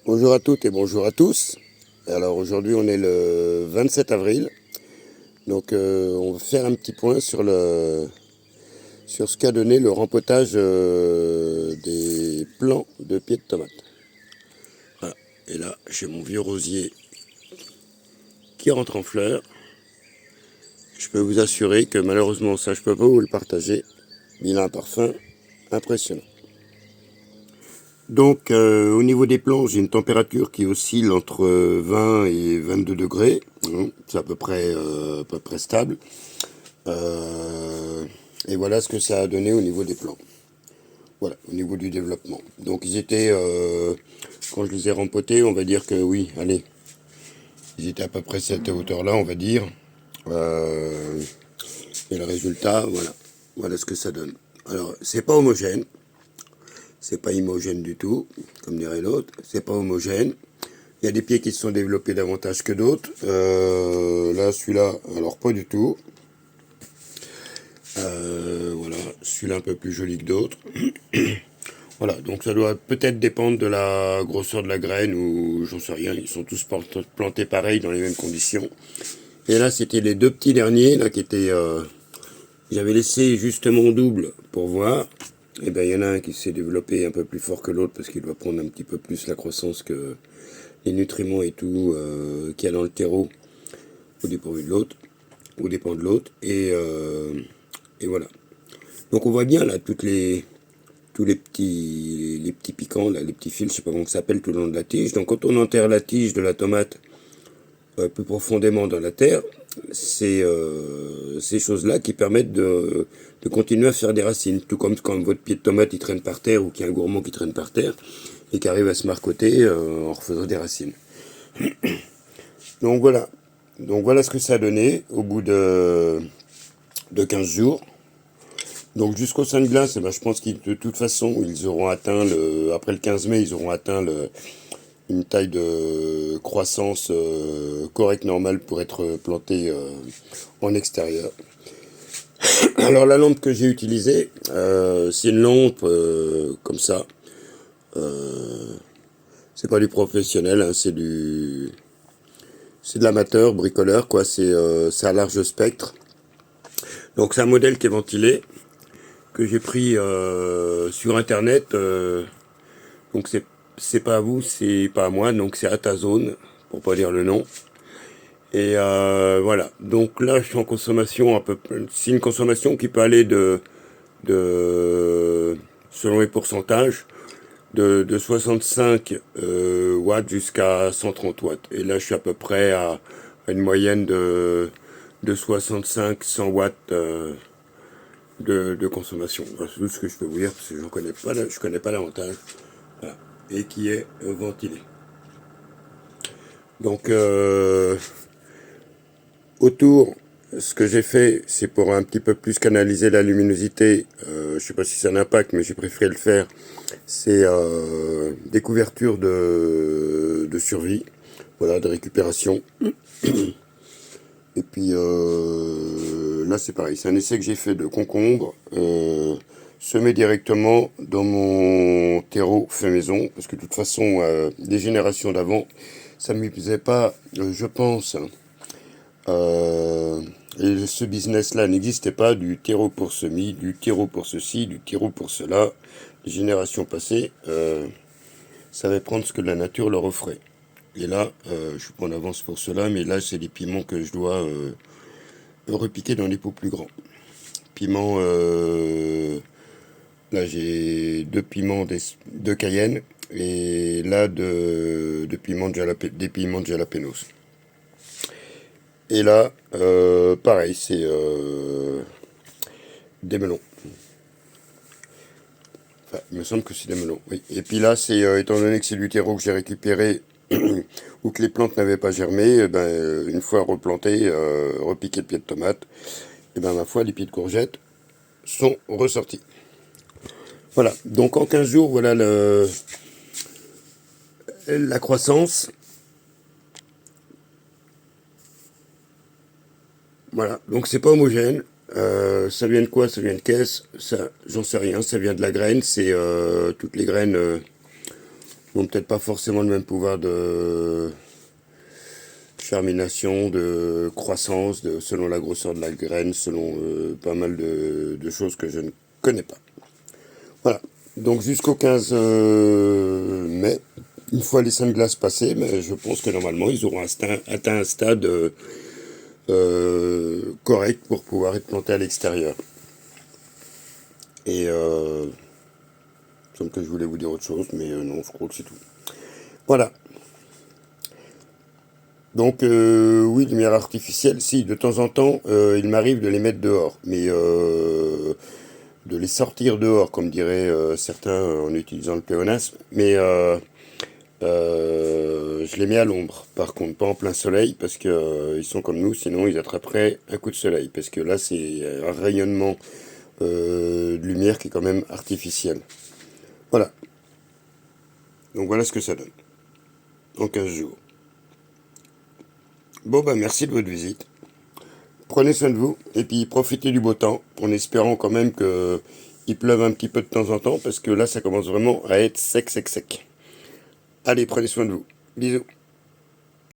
Bonjour à toutes et bonjour à tous. Alors aujourd'hui on est le 27 avril, donc on va faire un petit point sur ce qu'a donné le rempotage des plants de pieds de tomate. Voilà. Et là j'ai mon vieux rosier qui rentre en fleurs. Je peux vous assurer que malheureusement ça je peux pas vous le partager, mais il a un parfum impressionnant. Donc au niveau des plants, j'ai une température qui oscille entre 20 et 22 degrés. C'est à peu près stable. Et voilà ce que ça a donné au niveau des plants. Voilà, au niveau du développement. Donc ils étaient, quand je les ai rempotés, on va dire que oui, allez, ils étaient à peu près cette hauteur-là, on va dire. Euh, et le résultat, voilà, voilà ce que ça donne. Alors, c'est pas homogène. C'est pas homogène du tout, comme dirait l'autre. C'est pas homogène. Il y a des pieds qui se sont développés davantage que d'autres. Là, celui-là, alors pas du tout. Voilà, celui-là un peu plus joli que d'autres. Voilà, donc ça doit peut-être dépendre de la grosseur de la graine ou j'en sais rien. Ils sont tous plantés pareil dans les mêmes conditions. Et là, c'était les deux petits derniers là qui étaient. J'avais laissé justement double pour voir. Et ben il y en a un qui s'est développé un peu plus fort que l'autre parce qu'il doit prendre un petit peu plus la croissance que les nutriments et tout qu'il y a dans le terreau au dépourvu de l'autre, au dépend de l'autre. Et voilà. Donc on voit bien là tous les petits piquants, là, les petits fils, je sais pas comment ça s'appelle, tout le long de la tige. Donc quand on enterre la tige de la tomate plus profondément dans la terre, c'est ces choses-là qui permettent de continuer à faire des racines. Tout comme quand votre pied de tomate il traîne par terre ou qu'il y a un gourmand qui traîne par terre et qui arrive à se marcoter en refaisant des racines. Donc voilà. Donc voilà ce que ça a donné au bout de 15 jours. Donc jusqu'au sein de glace, eh ben, je pense qu'ils de toute façon, ils auront atteint après le 15 mai, ils auront atteint une taille de croissance correcte, normale pour être planté en extérieur. Alors la lampe que j'ai utilisée, c'est une lampe comme ça. C'est pas du professionnel, hein, c'est de l'amateur, bricoleur, quoi. C'est à large spectre. Donc c'est un modèle qui est ventilé, que j'ai pris sur internet. Donc c'est pas à vous, c'est pas à moi, donc c'est Atazone, pour pas dire le nom. Et voilà. Donc là, je suis en consommation un peu. C'est une consommation qui peut aller de selon les pourcentages, de 65 watts jusqu'à 130 watts. Et là, je suis à peu près à une moyenne de 65-100 watts de consommation. C'est tout ce que je peux vous dire parce que je connais pas l'avantage. Voilà. Et qui est ventilé. Donc autour, ce que j'ai fait, c'est pour un petit peu plus canaliser la luminosité. Je sais pas si ça a un impact, mais j'ai préféré le faire. C'est des couvertures de survie, voilà, de récupération. Et puis là, c'est pareil. C'est un essai que j'ai fait de concombre, semé directement dans mon terreau fait maison, parce que de toute façon, des générations d'avant, ça ne me plaisait pas, je pense. Et ce business-là n'existait pas, du terreau pour semis, du terreau pour ceci, du terreau pour cela. Les générations passées savaient prendre ce que la nature leur offrait. Et là, je suis pas en avance pour cela, mais là, c'est des piments que je dois repiquer dans des pots plus grands. Piments, là, j'ai deux piments de Cayenne et là, des piments de jalapenos. Et là, pareil, c'est des melons. Enfin, il me semble que c'est des melons, oui. Et puis là, c'est étant donné que c'est du terreau que j'ai récupéré ou que les plantes n'avaient pas germé, une fois replanté, repiqué de pieds de tomate, et ben ma foi, les pieds de courgettes sont ressortis. Voilà, donc en 15 jours, voilà la croissance. Voilà, donc c'est pas homogène. Ça vient de quoi? Ça vient de caisse? Ça, j'en sais rien. Ça vient de la graine. C'est toutes les graines n'ont peut-être pas forcément le même pouvoir de germination, de croissance, selon la grosseur de la graine, selon pas mal de choses que je ne connais pas. Voilà. Donc jusqu'au 15 mai, une fois les 5 glaces passées, mais je pense que normalement ils auront atteint un stade correct pour pouvoir être plantés à l'extérieur. Et il semble que je voulais vous dire autre chose, mais non, je crois que c'est tout. Voilà. Donc oui, lumière artificielle, si, de temps en temps, il m'arrive de les mettre dehors, mais de les sortir dehors, comme diraient certains en utilisant le pléonasme, mais je les mets à l'ombre, par contre, pas en plein soleil, parce que ils sont comme nous, sinon ils attraperaient un coup de soleil, parce que là c'est un rayonnement de lumière qui est quand même artificiel. Voilà. Donc voilà ce que ça donne, en 15 jours. Bon bah merci de votre visite. Prenez soin de vous, et puis profitez du beau temps, en espérant quand même qu'il pleuve un petit peu de temps en temps, parce que là ça commence vraiment à être sec, sec, sec. Allez, prenez soin de vous. Bisous.